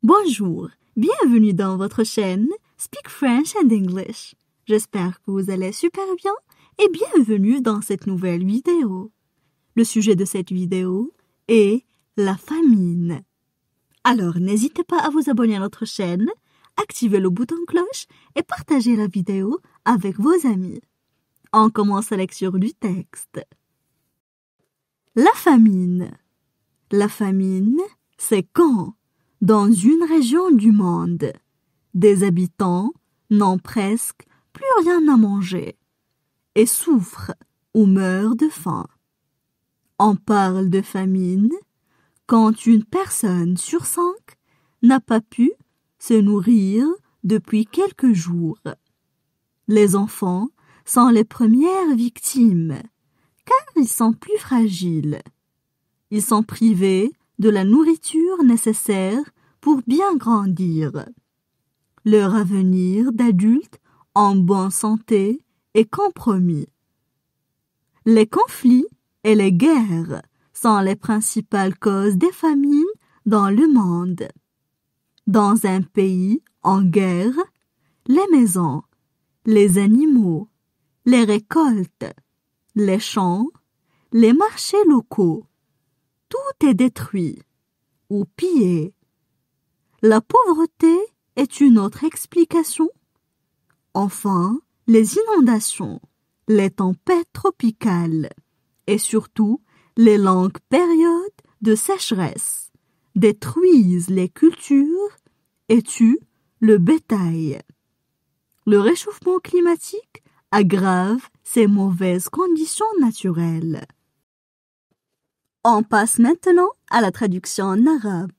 Bonjour, bienvenue dans votre chaîne Speak French and English. J'espère que vous allez super bien et bienvenue dans cette nouvelle vidéo. Le sujet de cette vidéo est la famine. Alors n'hésitez pas à vous abonner à notre chaîne, activer le bouton cloche et partager la vidéo avec vos amis. On commence la lecture du texte. La famine. La famine, c'est quand, dans une région du monde, des habitants n'ont presque plus rien à manger et souffrent ou meurent de faim. On parle de famine quand une personne sur 5 n'a pas pu se nourrir depuis quelques jours. Les enfants sont les premières victimes car ils sont plus fragiles. Ils sont privés de la nourriture nécessaire pour bien grandir. Leur avenir d'adulte en bonne santé est compromis. Les conflits et les guerres sont les principales causes des famines dans le monde. Dans un pays en guerre, les maisons, les animaux, les récoltes, les champs, les marchés locaux, tout est détruit ou pillé. La pauvreté est une autre explication. Enfin, les inondations, les tempêtes tropicales et surtout les longues périodes de sécheresse détruisent les cultures et tuent le bétail. Le réchauffement climatique aggrave ces mauvaises conditions naturelles. On passe maintenant à la traduction en arabe.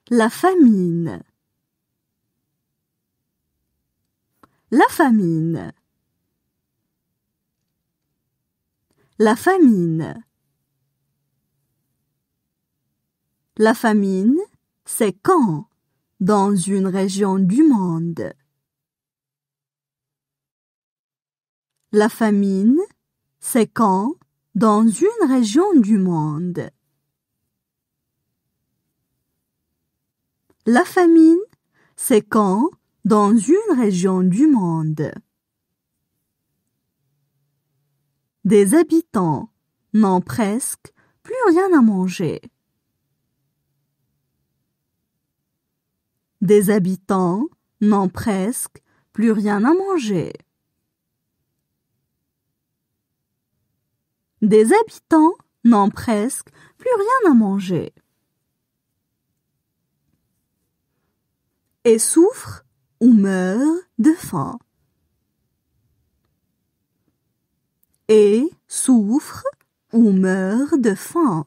La famine. La famine. La famine. La famine, c'est quand, dans une région du monde. La famine, c'est quand, dans une région du monde. La famine, c'est quand, dans une région du monde. Des habitants n'ont presque plus rien à manger. Des habitants n'ont presque plus rien à manger. Des habitants n'ont presque plus rien à manger. Et souffrent ou meurent de faim. Et souffrent ou meurent de faim.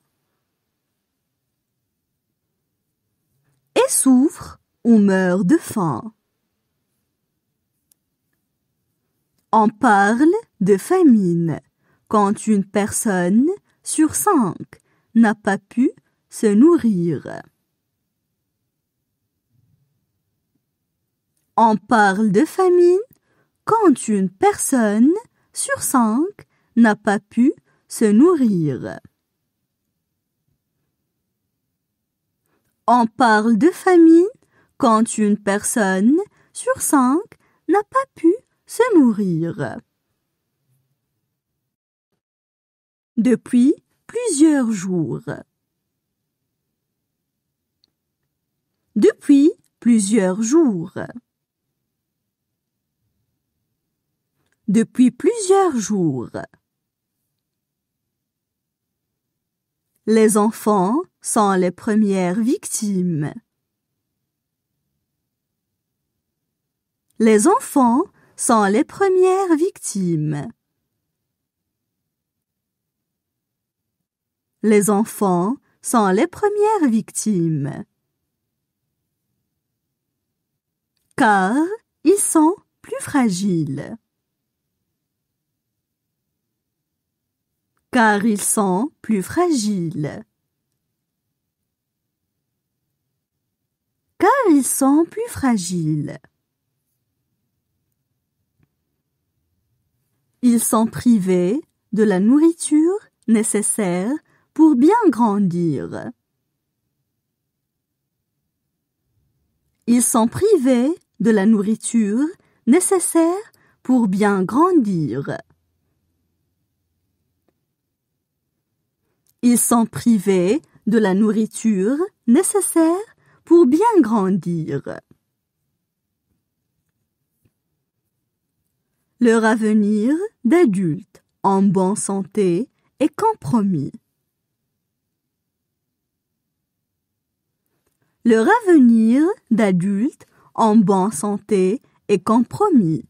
Et souffrent ou meurent de faim. On parle de famine quand une personne sur 5 n'a pas pu se nourrir. On parle de famine quand une personne sur 5 n'a pas pu se nourrir. On parle de famine quand une personne sur 5 n'a pas pu se nourrir. Depuis plusieurs jours. Depuis plusieurs jours. Depuis plusieurs jours. Les enfants sont les premières victimes. Les enfants sont les premières victimes. Les enfants sont les premières victimes. Car ils sont plus fragiles. Car ils sont plus fragiles. Car ils sont plus fragiles. Ils sont privés de la nourriture nécessaire pour bien grandir. Ils sont privés de la nourriture nécessaire pour bien grandir. Ils sont privés de la nourriture nécessaire pour bien grandir. Leur avenir d'adulte en bonne santé est compromis. Leur avenir d'adulte en bonne santé est compromis.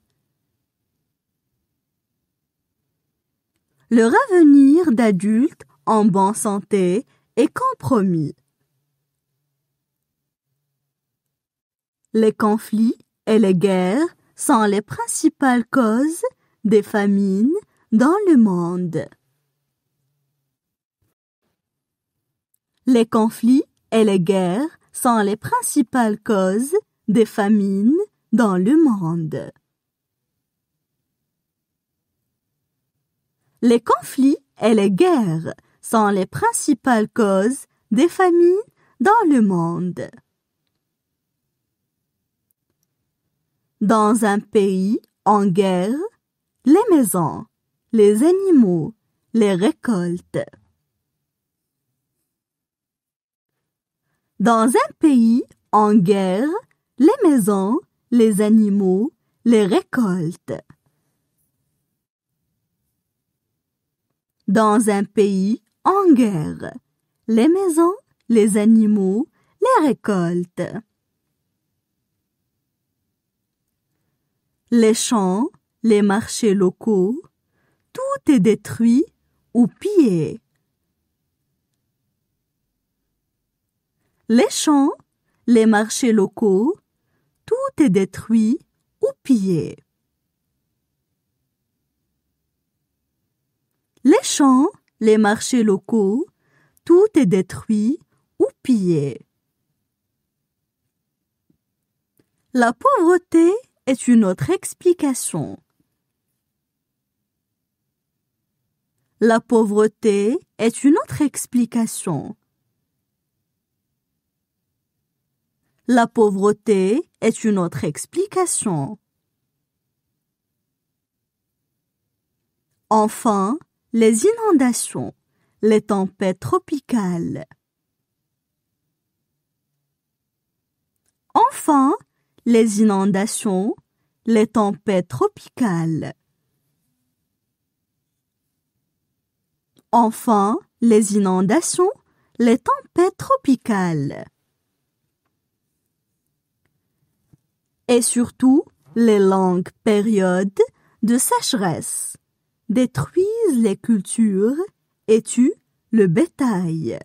Leur avenir d'adulte en bonne santé est compromis. Les conflits et les guerres sont les principales causes des famines dans le monde. Les conflits et les guerres sont les principales causes des famines dans le monde. Les conflits et les guerres sont les principales causes des famines dans le monde. Dans un pays en guerre, les maisons, les animaux, les récoltes. Dans un pays en guerre, les maisons, les animaux, les récoltes. Dans un pays en guerre, les maisons, les animaux, les récoltes. Les champs, les marchés locaux, tout est détruit ou pillé. Les champs, les marchés locaux, tout est détruit ou pillé. Les champs, les marchés locaux, tout est détruit ou pillé. La pauvreté est une autre explication. La pauvreté est une autre explication. La pauvreté est une autre explication. Enfin, les inondations, les tempêtes tropicales. Enfin, les inondations, les tempêtes tropicales. Enfin, les inondations, les tempêtes tropicales. Et surtout, les longues périodes de sécheresse détruisent les cultures et tuent le bétail.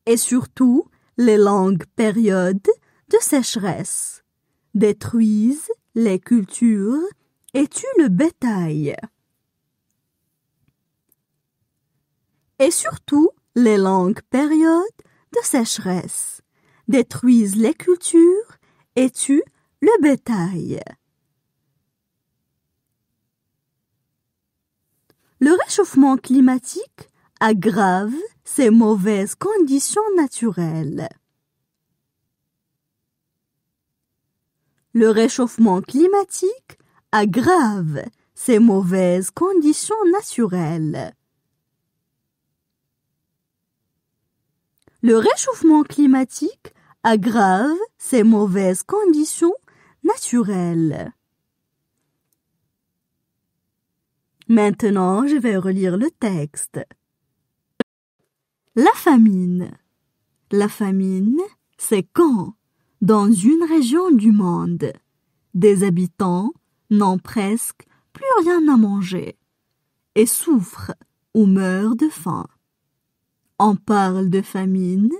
Et surtout, les longues périodes de sécheresse détruisent les cultures et tuent le bétail. Et surtout, les longues périodes de sécheresse détruisent les cultures et tuent le bétail. Le réchauffement climatique aggrave ces mauvaises conditions naturelles. Le réchauffement climatique aggrave ces mauvaises conditions naturelles. Le réchauffement climatique aggrave ces mauvaises conditions naturelles. Maintenant, je vais relire le texte. La famine. La famine, c'est quand, dans une région du monde, des habitants n'ont presque plus rien à manger et souffrent ou meurent de faim. On parle de famine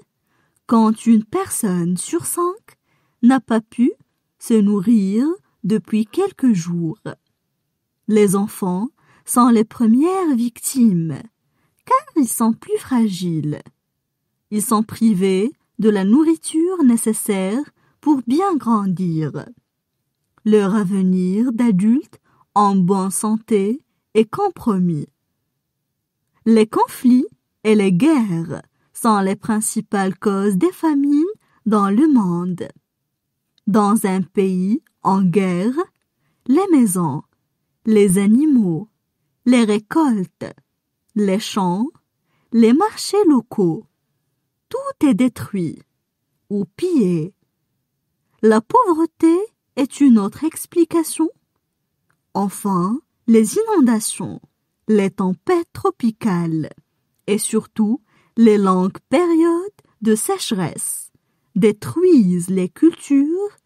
quand une personne sur 5 n'a pas pu se nourrir depuis quelques jours. Les enfants sont les premières victimes, car ils sont plus fragiles. Ils sont privés de la nourriture nécessaire pour bien grandir. Leur avenir d'adulte en bonne santé est compromis. Les conflits et les guerres sont les principales causes des famines dans le monde. Dans un pays en guerre, les maisons, les animaux, les récoltes, les champs, les marchés locaux, tout est détruit ou pillé. La pauvreté est une autre explication. Enfin, les inondations, les tempêtes tropicales et surtout les longues périodes de sécheresse détruisent les cultures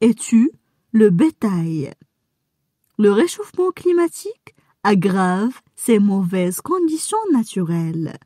et tuent le bétail. Le réchauffement climatique aggrave ces mauvaises conditions naturelles.